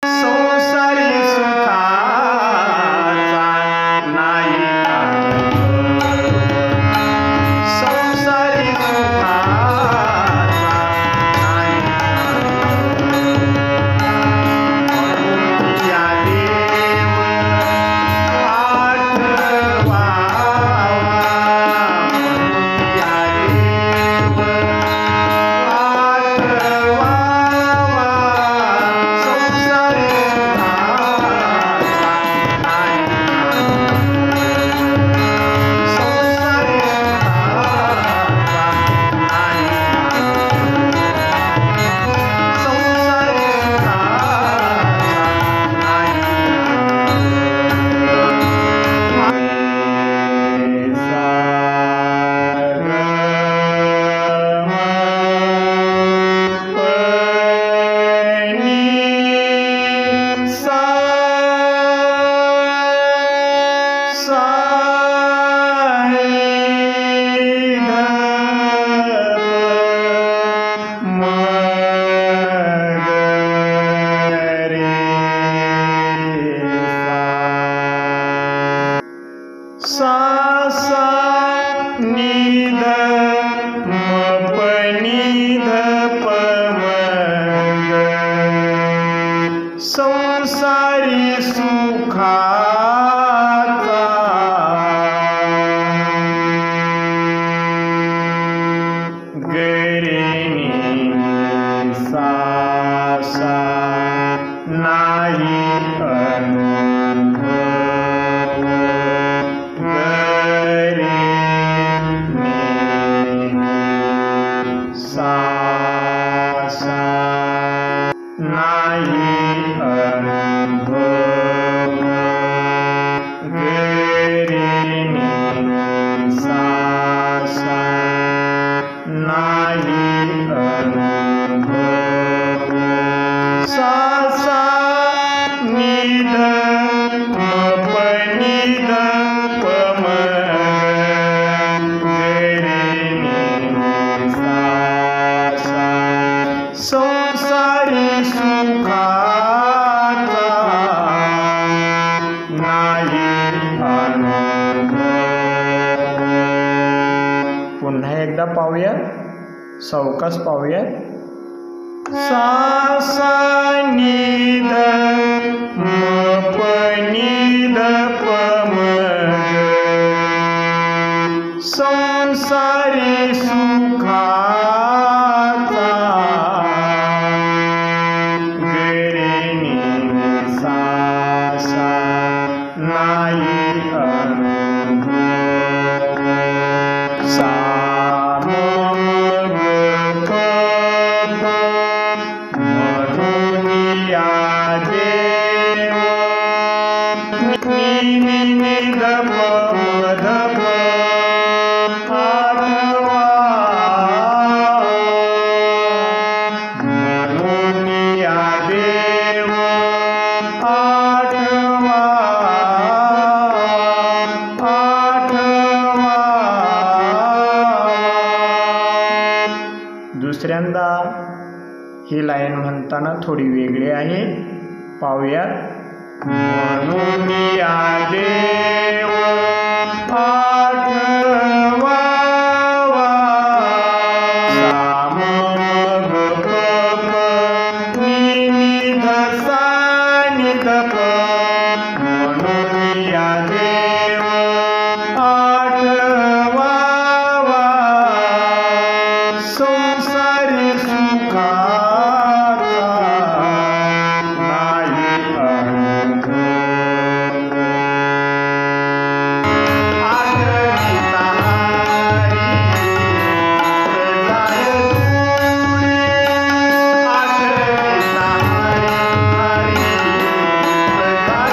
संसारी सुखाचा नाही संसारी सुखाचा नाही म्हणून या देव आठवावा म्हणून या देव आठवावा संसारी सुखाचा नाही संसारी सुखाचा नाही संसारी सा सा नि ध म प नि ध प म ग संसारी सुखाचा ग रे नि सा सा नाही अनुभव सा सा नाही अनुभव ग रे नि सा सा नाही अनुभव सा सा नि ध म प नि ध प म ग रे नि सा सा संसारी सुखाचा नाही अनुभव. पुन्हा एकदा पाहूया, सावकाश पाहूया. सा सा नि ध म प नि ध प म ग संसारी सुखाचा ग रे नि सा सा नाही अनुभव सा म ग प प म्हणून या देव नि नि नि ध प म ध प आठवा म्हणून या देव आठवा आठवा. दुसऱ्यांदा ही लाईन म्हणताना थोडी वेगळी आहे, पाहूया. म्हणून या देव आठवावा सा म ग प प नि नि ध सा नि ध प म्हणून या देव आठवावा संसारी सुखाचा नाही अनुभव. आठविता हरी जाय दूरे आठविता हरी जाय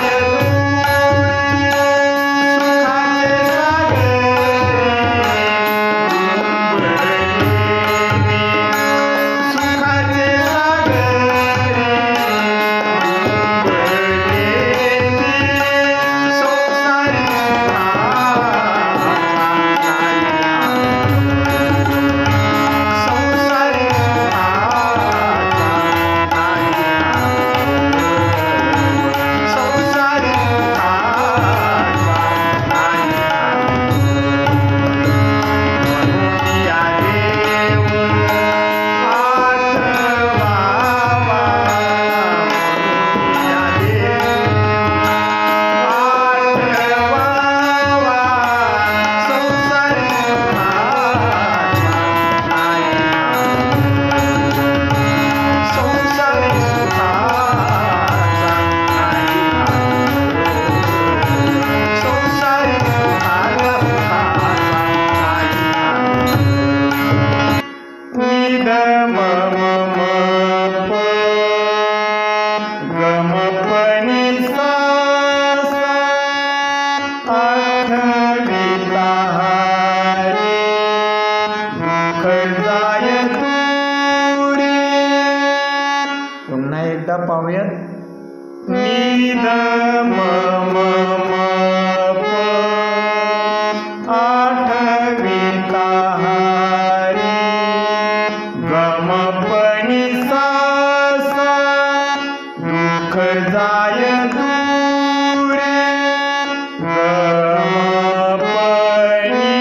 नि ध म म म प आठविता हरी गम प नि सा सा दुःख जाय दूरे गम प नि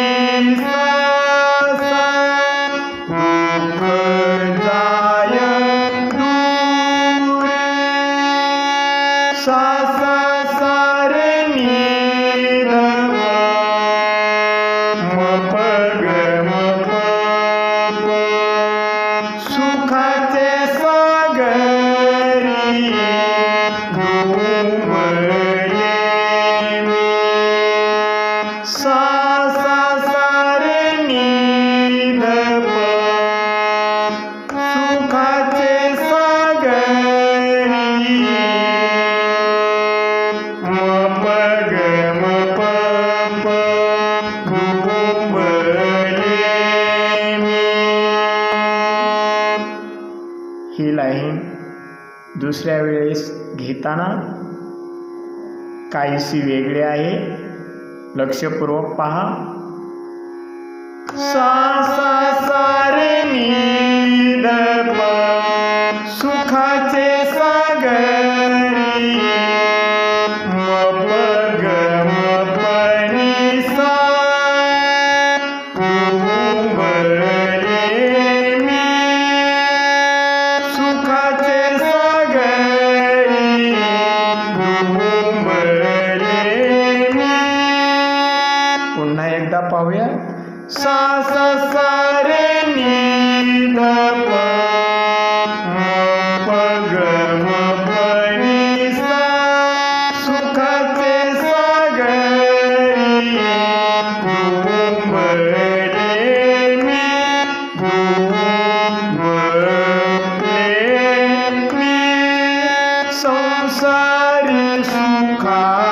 सा सा दुःख जाय दूरे सा सा सा रे नि ध म प ग म प प सुखाचे सागरी डुंबले मी सा सा सा रे नि ध प सुखाचे सागरी म प ग म प प डुंबले मी. ही लाईन दुसऱ्या वेळेस घेताना काहीशी वेगळी आहे, लक्षपूर्वक पहा. सा सा सा रे नि ध प सुखाचे सागरी म प ग म प नि सा डुंबले मी सुखाचे सागरी डुंबले मी. पुन्हा एकदा पाहूया. सा सा सा रे नि ध प म प ग म प नि सा सुखाचे सागरी डुंबले मी डुंबले मी. संसारी सुखाचा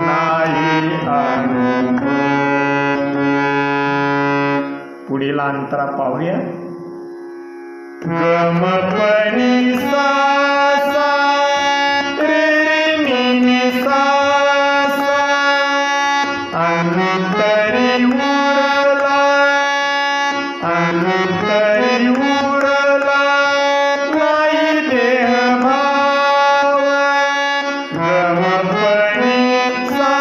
नाही अनुभव. पुढील अंतरा पाहूया. गम प नि सा सा रे रे नि नि सा सा अंतरी उरला अंतरी उरला नाही देह भाव. गम प नि सा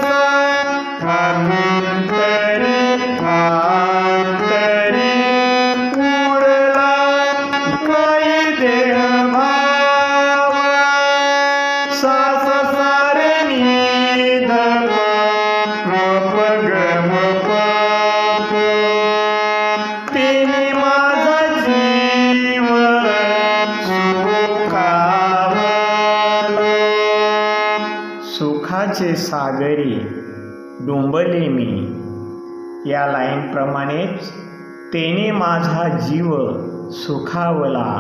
सा अंतरी अंतरी उरला नाही देह भाव. सा सा सा रे नि ध म प ग म प प तिने माझा जीव सुखावला. सुखाचे सागरी डुंबले मी या लाईन प्रमाणेच तेने माझा जीव सुखावला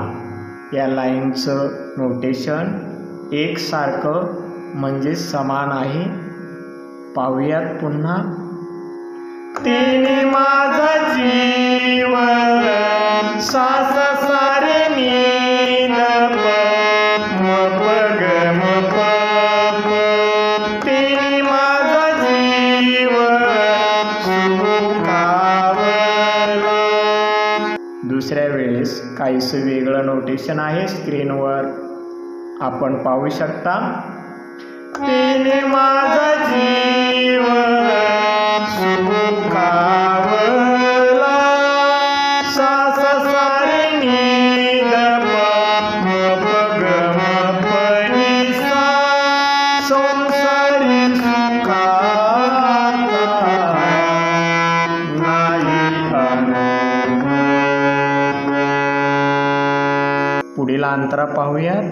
या लाईनचं नोटेशन एकसारखं म्हणजे समान आहे. पाहूयात पुन्हा. तेने माझा जीव सा सा सा रे नि ध प म प ग म प प तेने माझा जीव सुखावला. दुसऱ्या वेळेस काहीसं वेगळं नोटेशन आहे, स्क्रीनवर आपण पाहू शकता. तेने माझा जीव सुखावला. सा सा सा रे नि ध प म प ग म प नि सा संसारी सुखाचा नाही अनुभव. पुढील अंतरा पाहूयात.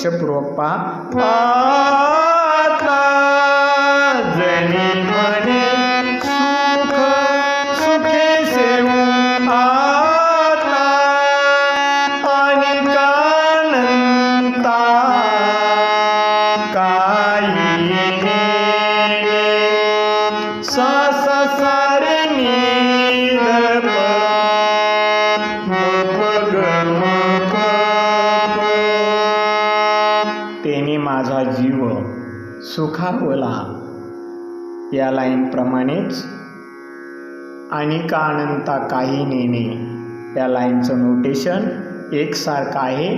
लक्षपूर्वक पहा. आता जनी म्हणे सुख सुखे सेवू आता आणि कानंता काही नेणे सारे निधप तेने माझा जीव सुखावला या लाईन प्रमाणेच आणि का अनंता काही नेणे या लाईनचं नोटेशन एकसारखं आहे.